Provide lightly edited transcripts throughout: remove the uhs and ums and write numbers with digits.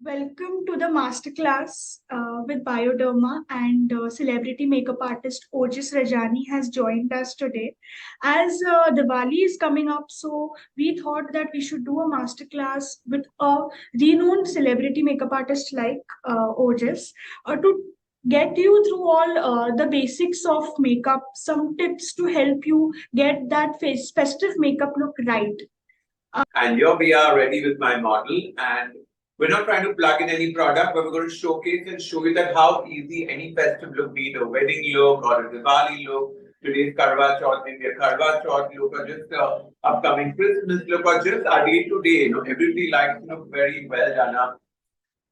Welcome to the masterclass with Bioderma and celebrity makeup artist Ojas Rajani has joined us today. As Diwali is coming up, so we thought that we should do a masterclass with a renowned celebrity makeup artist like Ojas to get you through all the basics of makeup, some tips to help you get that festive makeup look right. And here we are ready with my model, and we're not trying to plug in any product, but we're going to showcase and show you that how easy any festive look, be it a wedding look or a Diwali look, today's Karwa Chauth, maybe a Karwa Chauth look, or just a upcoming Christmas look, or just our day-to-day, everybody likes to look very well done up.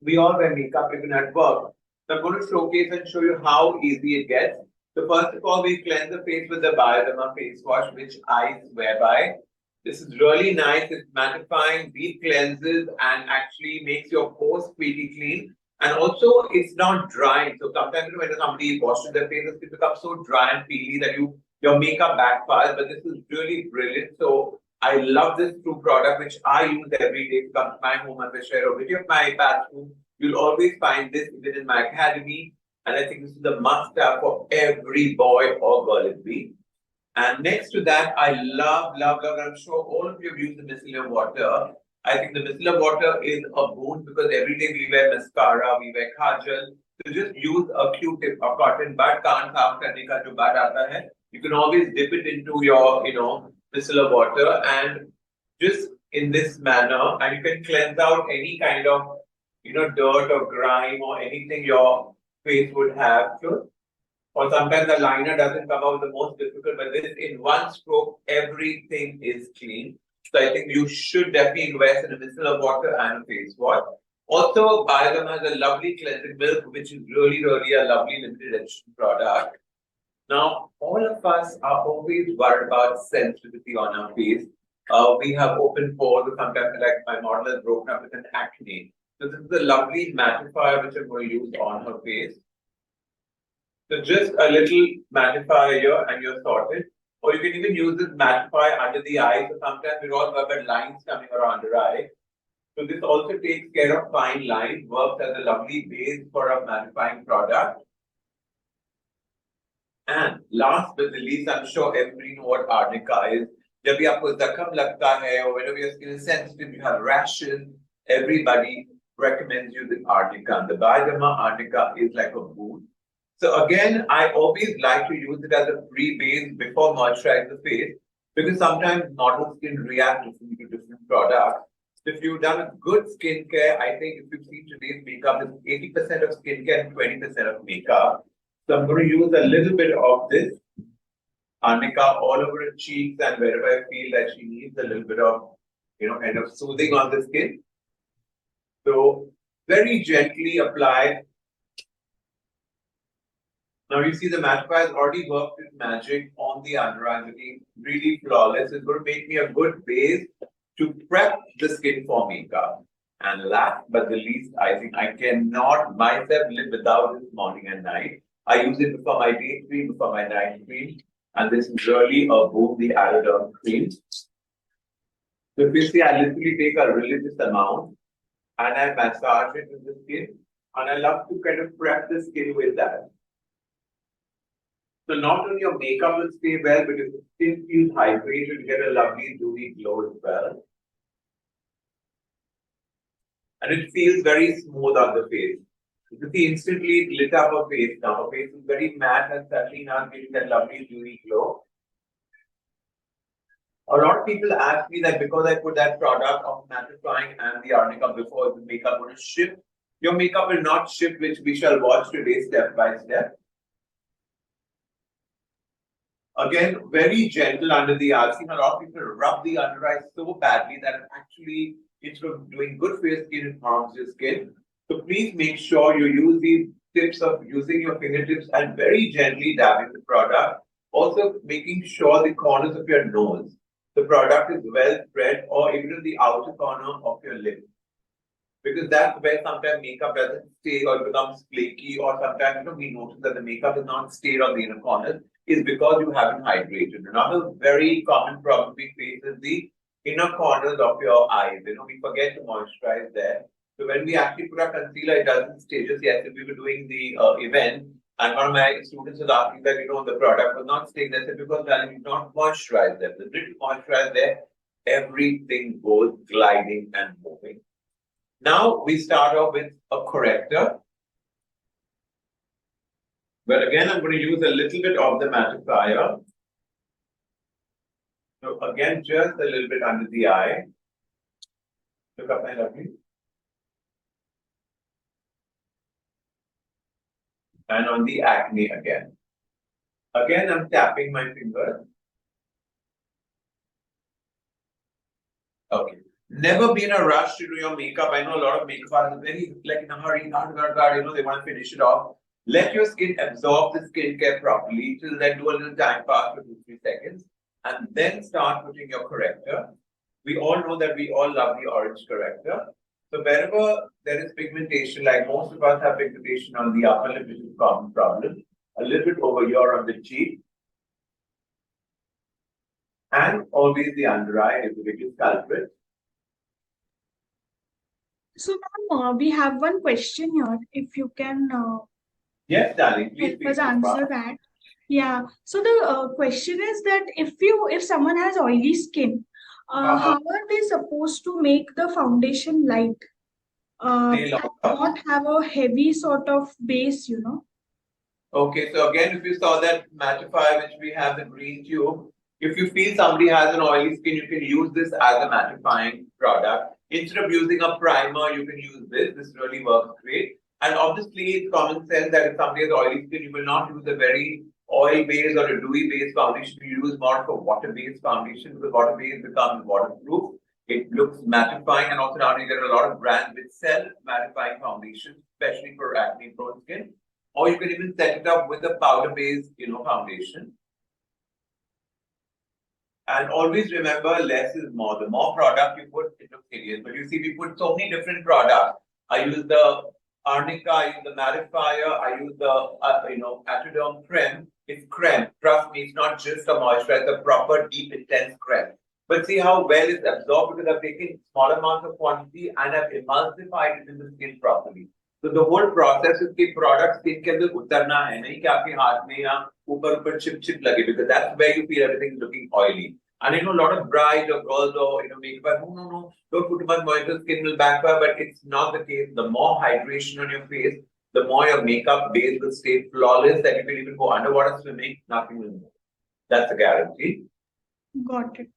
We all wear makeup even at work. So I'm going to showcase and show you how easy it gets. So first of all, we cleanse the face with the Bioderma face wash, which I swear by. This is really nice. It's mattifying, deep cleanses, and actually makes your pores squeaky clean. And also, it's not drying. So sometimes when somebody washes their face, it becomes so dry and peely that your makeup backfires. But this is really brilliant. So I love this true product, which I use every day to come to my home and share a video of my bathroom. You'll always find this even in my academy. And I think this is the must-have for every boy or girl in me. And next to that, I love, I'm sure all of you have used the micellar water. I think the micellar water is a boon because every day we wear mascara, we wear kajal. So just use a Q-tip, a cotton bud, kaan saaf karne ka jo bud aata hai. You can always dip it into your, micellar water and just in this manner, and you can cleanse out any kind of, dirt or grime or anything your face would have. So, or sometimes the liner doesn't come out the most difficult, but this in one stroke, everything is clean. So I think you should definitely invest in a micellar water and a face wash. Also, Bioderma has a lovely cleansing milk, which is really, really a lovely limited edition product. Now, all of us are always worried about sensitivity on our face. We have open pores, sometimes like my model is broken up with an acne. So this is a lovely mattifier which I'm going to use on her face. So just a little mattifier here and you're sorted. Or you can even use this mattifier under the eye. So sometimes we all have lines coming around the eye. So this also takes care of fine lines, works as a lovely base for a mattifying product. And last but not least, I'm sure everybody knows what arnica is. जब भी आपको जख्म लगता है or whenever your skin is sensitive, you have rashes, everybody recommends you the arnica. The Bioderma arnica is like a boon. So again, I always like to use it as a pre-base before moisturizing the face because sometimes model skin react differently to different products. So if you've done a good skincare, I think if you've seen today's makeup, it's 80% of skincare and 20% of makeup. So I'm going to use a little bit of this arnica all over her cheeks and wherever I feel that she needs a little bit of, kind of soothing on the skin. So very gently apply. Now you see the mattifier has already worked its magic on the under eye, looking really flawless. It's going to make me a good base to prep the skin for makeup. And last but the least, I think I cannot myself live without this morning and night. I use it before my day cream, before my night cream. And this is really a boom, the Aloe cream. So if you see, I literally take a religious amount and I massage it with the skin. And I love to kind of prep the skin with that. So not only your makeup will stay well, but if the skin feels hydrated, you get a lovely dewy glow as well. And it feels very smooth on the face. You can see instantly it lit up her face now. Her face is very matte and suddenly now giving that lovely dewy glow. A lot of people ask me that because I put that product of mattifying and the arnica before the makeup will shift. Your makeup will not shift, which we shall watch today step by step. Again, very gentle under the eye. I've seen a lot of people rub the under eye so badly that actually, instead of doing good for your skin, it harms your skin. So please make sure you use these tips of using your fingertips and very gently dabbing the product. Also making sure the corners of your nose, the product is well spread, or even in the outer corner of your lip. Because that's where sometimes makeup doesn't stay or becomes flaky, or sometimes we notice that the makeup is not stayed on the inner corners, is because you haven't hydrated. Another very common problem we face is the inner corners of your eyes. We forget to moisturize there. So when we actually put our concealer, it doesn't stay. Just yesterday we were doing the event, and one of my students was asking that, the product was not staying. I said, because darling, you not moisturize them. The little moisturize there, everything goes gliding and moving. Now we start off with a corrector. But again, I'm going to use a little bit of the mattifier. So again, just a little bit under the eye. Look up, my lovely. And on the acne again. Again, I'm tapping my finger. Okay. Never be in a rush to do your makeup. I know a lot of makeup artists are very in a hurry, they want to finish it off. Let your skin absorb the skincare properly. Till then, do a little time pass for 2-3 seconds. And then start putting your corrector. We all know that we all love the orange corrector. So wherever there is pigmentation, like most of us have pigmentation on the upper lip, which is a common problem, a little bit over here on the cheek, and always the under eye is the biggest culprit. So, ma'am, we have one question here. If you can yes, darling, please help us answer that. Yeah. So the question is that if someone has oily skin, how are they supposed to make the foundation light and not have a heavy sort of base, Okay, so again, if you saw that mattifier which we have, the green tube, if you feel somebody has an oily skin, you can use this as a mattifying product. Instead of using a primer, you can use this. This really works great. And obviously, it's common sense that if somebody has oily skin, you will not use a very oil-based or a dewy-based foundation. You use more of a water-based foundation because water-based becomes waterproof. It looks mattifying, and also nowadays there are a lot of brands which sell mattifying foundations, especially for acne-prone skin. Or you can even set it up with a powder-based, foundation. And always remember, less is more. The more product you put, it looks hideous. But you see, we put so many different products. I use the arnica, I use the mattifier, I use the, Acheive creme. It's creme. Trust me, it's not just a moisturizer, it's a proper, deep, intense creme. But see how well it's absorbed because I've taken small amounts of quantity and I've emulsified it in the skin properly. So the whole process is कि product skin के अंदर उतरना है नहीं कि आपके हाथ में या ऊपर chip लगे because that's where you feel everything is looking oily. And a lot of brides or girls or makeup, no, don't put too much moisture, skin will backfire, but it's not the case. The more hydration on your face, the more your makeup base will stay flawless that you can even go underwater swimming, nothing will move. That's a guarantee. Got it.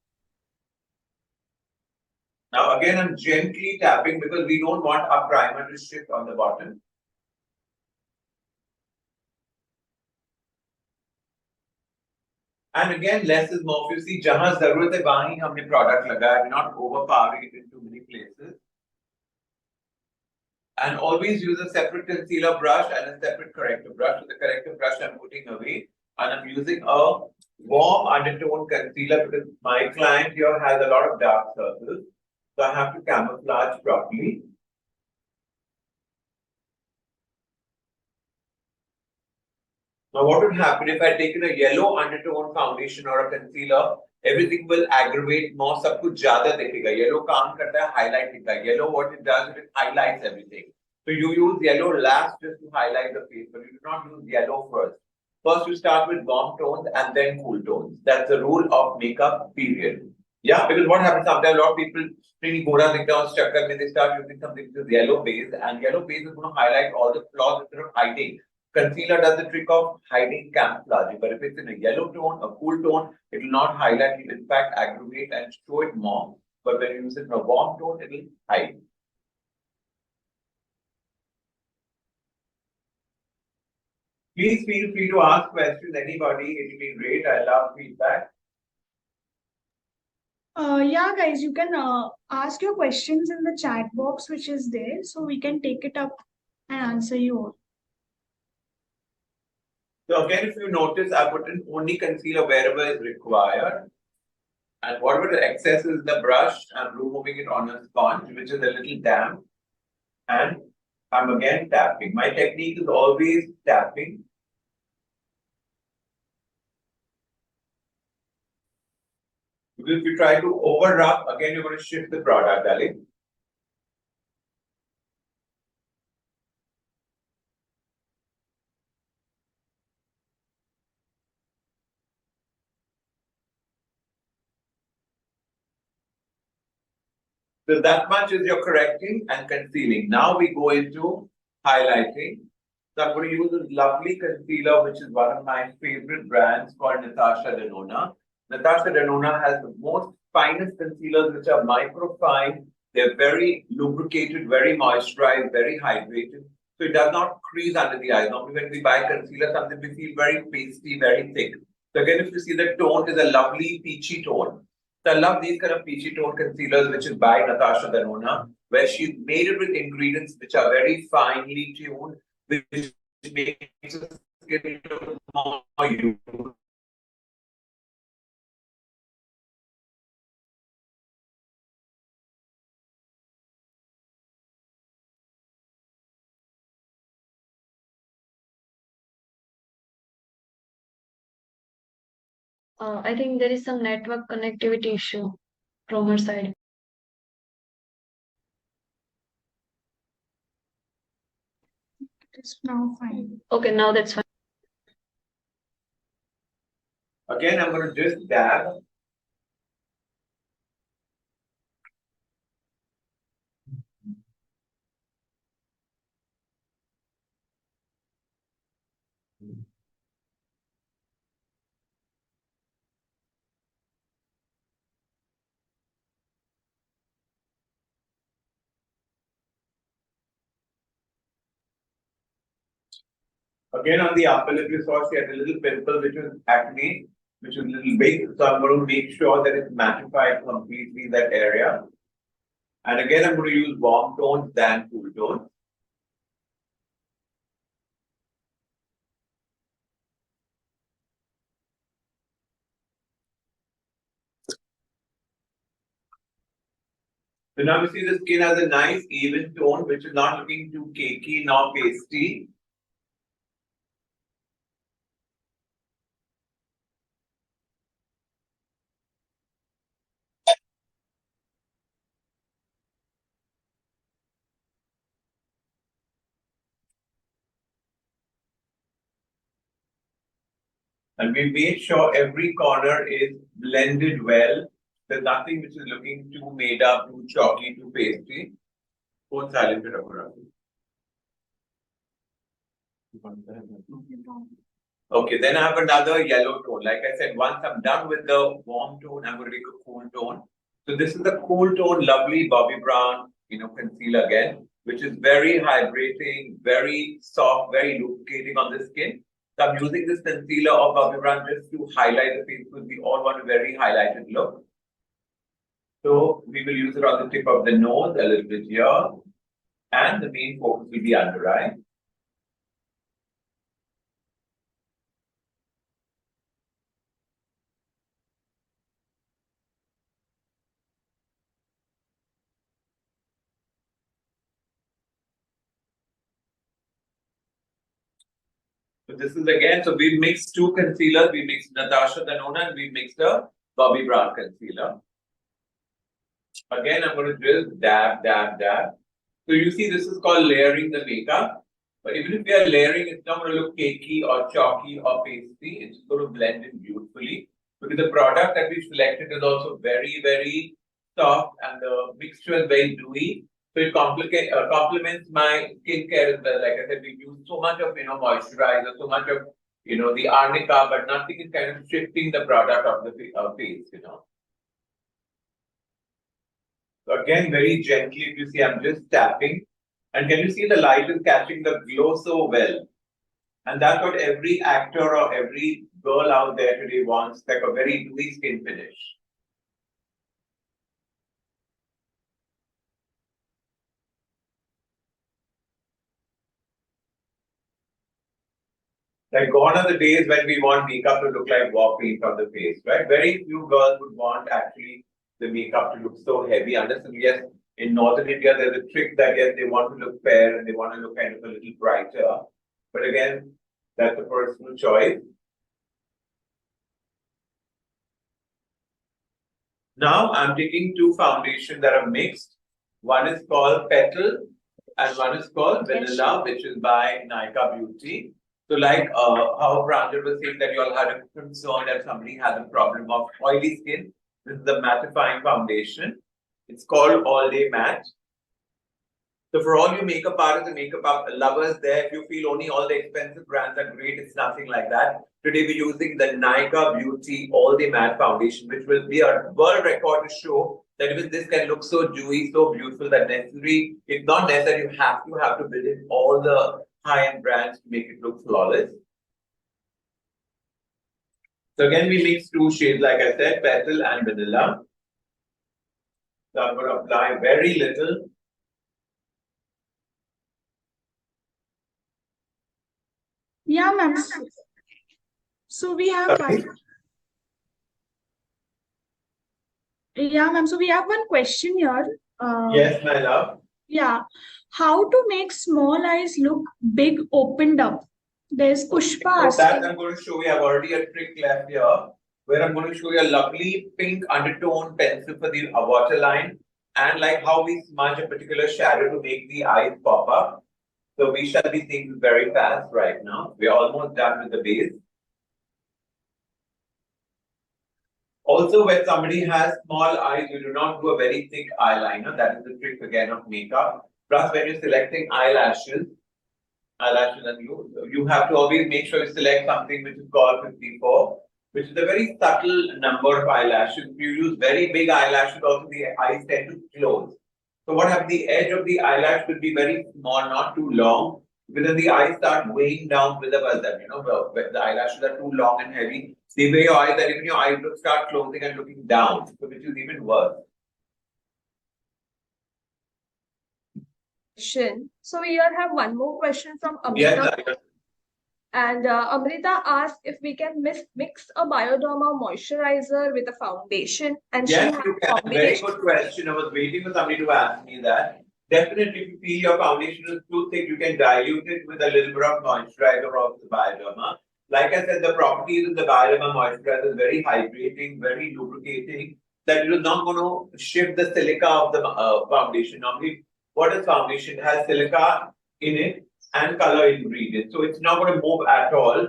Now again, I'm gently tapping because we don't want our primer to shift on the bottom. And again, less is more. If you see, jahan zarurat hai wahi humne product lagaya. We're not overpowering it in too many places. And always use a separate concealer brush and a separate corrector brush. So the corrector brush I'm putting away, and I'm using a warm undertone concealer because my client here has a lot of dark circles. So I have to camouflage properly. Now, what would happen if I had taken a yellow undertone foundation or a concealer? Everything will aggravate more. Sab kuch zyada dikhega. Yellow kaam karta hai, highlight dikha. Yellow, what it does is it highlights everything. So you use yellow last just to highlight the face, but you do not use yellow first. First, you start with warm tones and then cool tones. That's the rule of makeup, period. Yeah, because what happens sometimes, a lot of people really go down chakkar when they start using something which is yellow base, and yellow base is going to highlight all the flaws instead of hiding. Concealer does the trick of hiding, camouflaging, but if it's in a yellow tone, a cool tone, it will not highlight, it will in fact aggravate and show it more. But when you use it in a warm tone, it will hide. Please feel free to ask questions, anybody, it will be great. I love feedback. Yeah, guys, you can ask your questions in the chat box, which is there, so we can take it up and answer you all. So again, if you notice, I put in only concealer wherever is required. And whatever the excess is in the brush, I'm removing it on a sponge, which is a little damp. And I'm again tapping. My technique is always tapping. Because if you try to over rub, again, you're going to shift the product, darling. So that much is your correcting and concealing. Now we go into highlighting. So I'm going to use this lovely concealer, which is one of my favorite brands called Natasha Denona. Natasha Denona has the most finest concealers, which are microfine. They're very lubricated, very moisturized, very hydrated. So it does not crease under the eyes. Normally when we buy concealer, something we feel very pasty, very thick. So again, if you see the tone is a lovely peachy tone. So I love these kind of peachy tone concealers, which is by Natasha Denona, where she's made it with ingredients which are very finely tuned, which makes the skin look more youthful. I think there is some network connectivity issue from her side. It's now fine. Okay, now that's fine. Again, I'm going to just dab. Again, on the upper lip, you saw she had a little pimple, which was acne, which is a little big. So I'm going to make sure that it's mattified completely in that area. And again, I'm going to use warm tones than cool tones. So now you see the skin has a nice even tone, which is not looking too cakey nor pasty. And we made sure every corner is blended well. There's nothing which is looking too made up, too chalky, too pasty. Phone silent it up. Okay, then I have another yellow tone. Like I said, once I'm done with the warm tone, I'm going to take a cool tone. So this is the cool tone, lovely Bobbi Brown, concealer again, which is very hydrating, very soft, very lubricating on the skin. So I'm using this concealer of Bobbi Brown just to highlight the face because we all want a very highlighted look. So we will use it on the tip of the nose, a little bit here, and the main focus will be under eye. So this is again, so we mixed two concealers. We mixed Natasha Denona and we mixed a Bobbi Brown concealer. Again, I'm going to just dab, dab, dab. So you see, this is called layering the makeup. But even if we are layering, it's not going to look cakey or chalky or pasty. It's going to blend in beautifully. Because the product that we selected is also very, very soft and the mixture is very dewy. So it complements my skincare as well. Like I said, we use so much of moisturizer, so much of the arnica, but nothing is kind of shifting the product of the face. So again, very gently, if you see, I'm just tapping. And can you see the light is catching the glow so well? And that's what every actor or every girl out there today wants, like a very dewy skin finish. Like gone are the days when we want makeup to look like war paint on the face, right? Very few girls would want actually the makeup to look so heavy. Understand? Yes, in northern India, there's a trick that yes, they want to look fair and they want to look kind of a little brighter. But again, that's a personal choice. Now I'm taking two foundations that are mixed. One is called Petal and one is called Vanilla, which is by Nykaa Beauty. So like how Pranjal was saying that you all had a concern that somebody has a problem of oily skin. This is the mattifying foundation. It's called All Day Matte. So for all you makeup artists and makeup lovers there, if you feel only all the expensive brands are great, it's nothing like that. Today we're using the Nykaa Beauty All Day Matte Foundation, which will be a world record to show that even this can look so dewy, so beautiful that necessary. It's not necessary you have to build in all the high-end brands to make it look flawless. So again, we mix two shades, like I said, petal and vanilla. So I'm going to apply very little. Yeah, ma'am. So we have one. Yeah, ma'am. So we have one question here. Yes, my love. Yeah. How to make small eyes look big opened up? There's Pushpa So that asking. I'm going to show you. I've already a trick left here, where I'm going to show you a lovely pink undertone pencil for the waterline, and like how we smudge a particular shadow to make the eyes pop up. So we shall be seeing this very fast right now. We're almost done with the base. Also, when somebody has small eyes, you do not do a very thick eyeliner. That is the trick again of makeup. Plus, when you're selecting eyelashes, and you have to always make sure you select something which is called 54, which is a very subtle number of eyelashes. If you use very big eyelashes, also the eyes tend to close. So what happens? The edge of the eyelash should be very small, not too long, because then the eyes start weighing down with the that when the eyelashes are too long and heavy, they weigh your eyes, that even your eyes will start closing and looking down, so which is even worse. So we here have one more question from Amrita. Yes, And Amrita asked if we can mix a Bioderma moisturizer with a foundation. And yes, she has you a can. Very combination. good question. I was waiting for somebody to ask me that. Definitely, if you feel your foundation is too thick, you can dilute it with a little bit of moisturizer of the Bioderma. Like I said, the properties of the Bioderma moisturizer is very hydrating, very lubricating, that it is not going to shift the silica of the foundation. Normally, what is foundation? It has silica in it and color ingredients. So it's not going to move at all.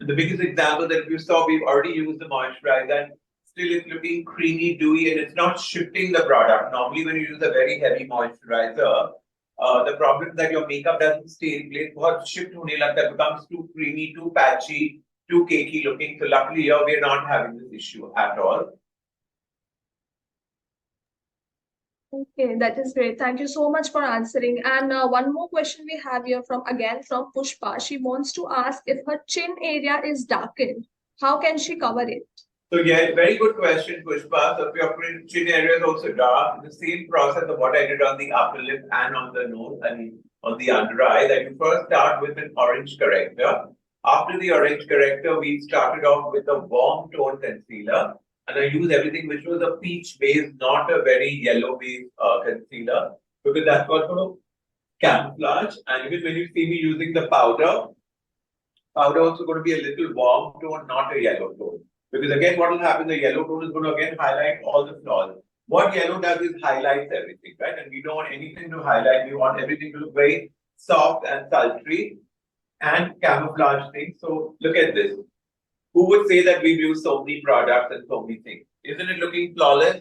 The biggest example that you saw, we've already used the moisturizer, and still it's looking creamy, dewy, and it's not shifting the product. Normally, when you use a very heavy moisturizer, the problem is that your makeup doesn't stay in place. बहुत shift होने लगता है, becomes too creamy, too patchy, too cakey looking. So luckily here we're not having this issue at all. Okay, that is great. Thank you so much for answering. And one more question we have here from Pushpa. She wants to ask if her chin area is darkened, how can she cover it? So yeah, very good question, Pushpa. So if your chin area is also dark, the same process of what I did on the upper lip and on the nose, I mean on the under eye, that you first start with an orange corrector. After the orange corrector, we started off with a warm tone concealer. And I used everything which was a peach base, not a very yellow base concealer, because that's what sort of camouflage. And even when you see me using the powder also going to be a little warm tone, not a yellow tone. Because again, what will happen, the yellow tone is going to again highlight all the flaws. What yellow does is highlights everything, right? And we don't want anything to highlight. We want everything to look very soft and sultry and camouflage things. So look at this. Who would say that we've used so many products and so many things? Isn't it looking flawless?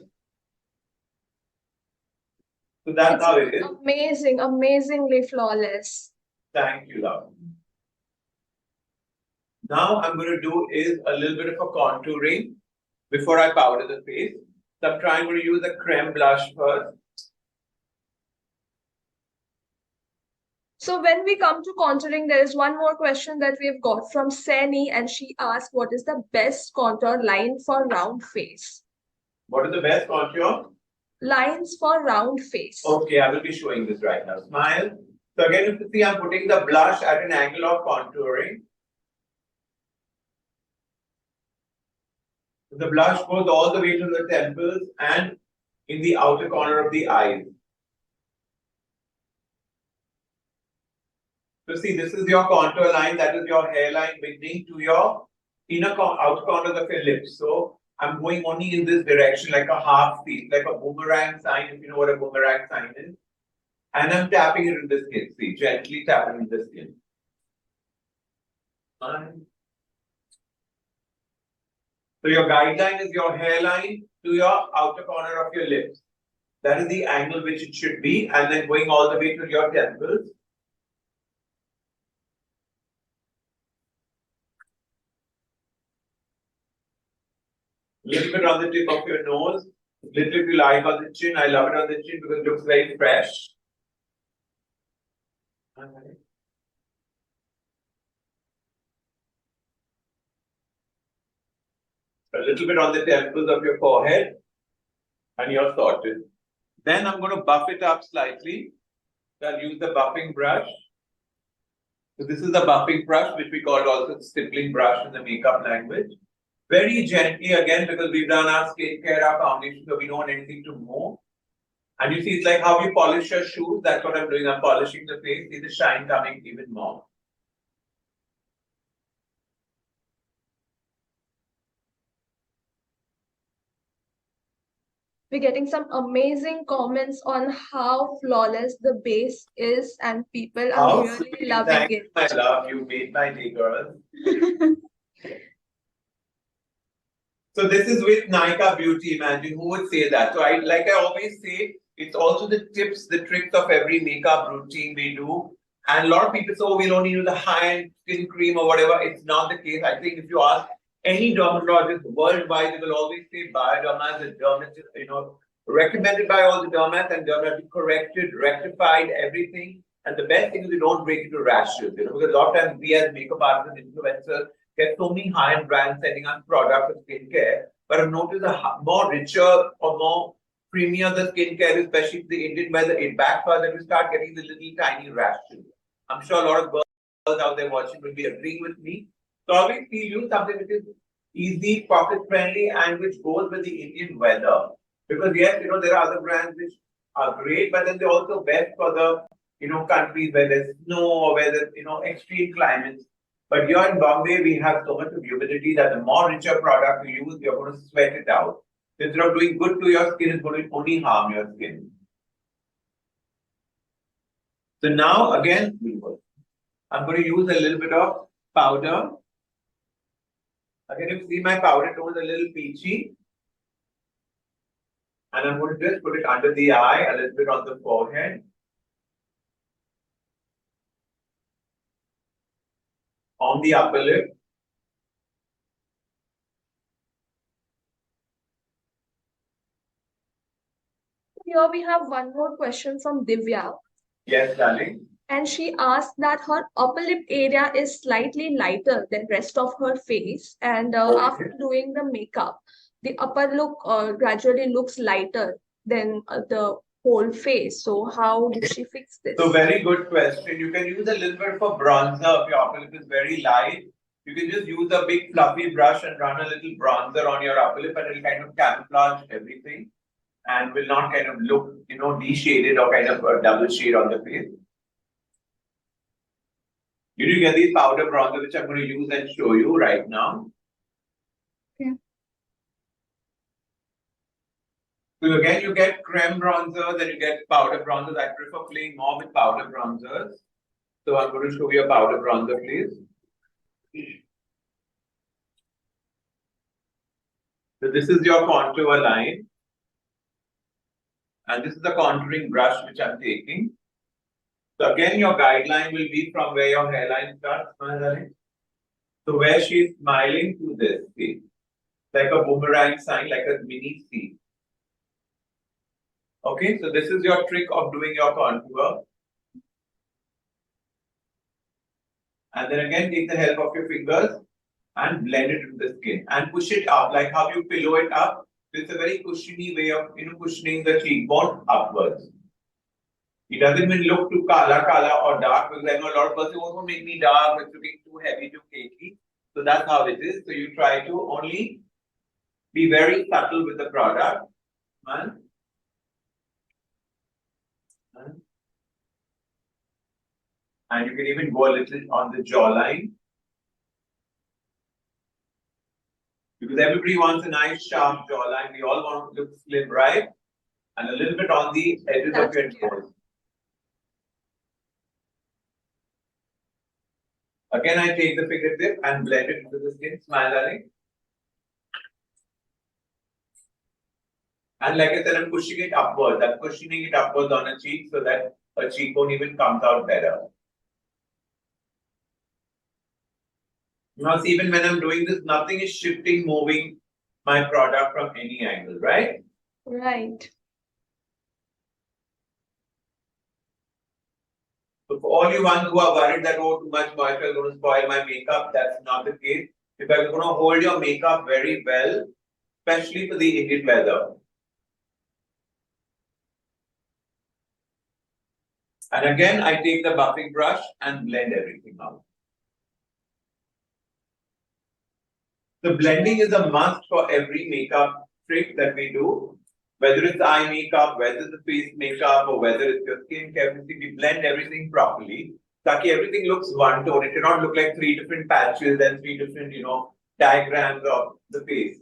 So that's how it is. Amazing, amazingly flawless. Thank you, love. Now I'm going to do is a little bit of a contouring before I powder the face. So I'm trying to use a creme blush first. So when we come to contouring, there is one more question that we've got from Sani, and she asked, what is the best contour line for round face? What is the best contour? Lines for round face. Okay, I will be showing this right now. Smile. So again, you can see I'm putting the blush at an angle of contouring. The blush goes all the way to the temples and in the outer corner of the eyes. So see, this is your contour line, that is your hairline beginning to your outer corner of your lips. So I'm going only in this direction like a half feet, like a boomerang sign, if you know what a boomerang sign is. And I'm tapping it in the skin, see, gently tapping in the skin. Fine. So your guideline is your hairline to your outer corner of your lips. That is the angle which it should be, and then going all the way to your temples. Little bit on the tip of your nose, little if you like on the chin. I love it on the chin because it looks very fresh. A little bit on the temples of your forehead, and you're sorted. Then I'm going to buff it up slightly. So I'll use the buffing brush. So this is the buffing brush, which we call also stippling brush in the makeup language. Very gently again, because we've done our skincare, our foundation, so we don't want anything to move. And you see, it's like how you polish your shoes. That's what I'm doing. I'm polishing the face. See the shine coming even more. We're getting some amazing comments on how flawless the base is, and people are really loving it. My love, you made my day, girl. So this is with Nykaa Beauty. Imagine who would say that. So I always say, it's also the tips, the tricks of every makeup routine we do. And a lot of people say, oh, we'll only use the high-end skin cream or whatever. It's not the case. I think if you ask any dermatologist worldwide, they will always say Bioderma is a dermatologist, recommended by all the dermats, and dermatologist corrected, rectified everything. And the best thing is you don't break into rashes, because a lot of times we as makeup artists and influencers get so many high-end brands sending us products of skincare, but I've noticed a more richer or more premium the skincare, especially the Indian weather, it backfires and we start getting the little tiny rashes. I'm sure a lot of girls out there watching will be agreeing with me. So I always feel use something which is easy, pocket friendly, and which goes with the Indian weather. Because yes, there are other brands which are great, but then they're also best for the countries where there's snow or where there's extreme climates. But here in Bombay, we have so much of humidity that the more richer product you use, you're going to sweat it out. Instead of doing good to your skin, it's going to only harm your skin. So now again, I'm going to use a little bit of powder. Again, you see my powder tone is a little peachy. And I'm going to just put it under the eye, a little bit on the forehead. On the upper lip. Here we have one more question from Divya. Yes, darling. And she asked that her upper lip area is slightly lighter than rest of her face, and after doing the makeup, the upper look gradually looks lighter than the whole face. So how did she fix this? So very good question. You can use a little bit for bronzer if your upper lip is very light. You can just use a big fluffy brush and run a little bronzer on your upper lip, and it'll kind of camouflage everything and will not kind of look, de-shaded or kind of a double shade on the face. You get these powder bronzer, which I'm going to use and show you right now. Okay. So again, you get creme bronzers and you get powder bronzers. I prefer playing more with powder bronzers. So I'm going to show you a powder bronzer, please. So this is your contour line. And this is the contouring brush which I'm taking. So again, your guideline will be from where your hairline starts, so where she's smiling to this, see? Like a boomerang sign, like a mini C. Okay, so this is your trick of doing your contour. And then again, take the help of your fingers and blend it into the skin and push it up, like how you pillow it up. It's a very cushiony way of cushioning the cheekbone upwards. It doesn't even look too kala or dark, because I know a lot of people won't make me dark, it's looking too heavy, too cakey. So that's how it is. So you try to only be very subtle with the product. And you can even go a little on the jawline. Because everybody wants a nice sharp jawline. We all want to look slim, right? And a little bit on the edges of your nose. Again, I take the fingertip and blend it into the skin. Smile, darling. And like I said, I'm pushing it upwards. I'm cushioning it upwards on a cheek so that a cheekbone even comes out better. Now, see, even when I'm doing this, nothing is shifting, moving my product from any angle, right? Right. So for all you ones who are worried that, oh, too much moisture is going to spoil my makeup, that's not the case. If I'm going to hold your makeup very well, especially for the Indian weather. And again, I take the buffing brush and blend everything out. So blending is a must for every makeup trick that we do. Whether it's eye makeup, whether it's the face makeup, or whether it's your skin care, we blend everything properly. Taki everything looks one tone. It cannot look like three different patches and three different, diagrams of the face.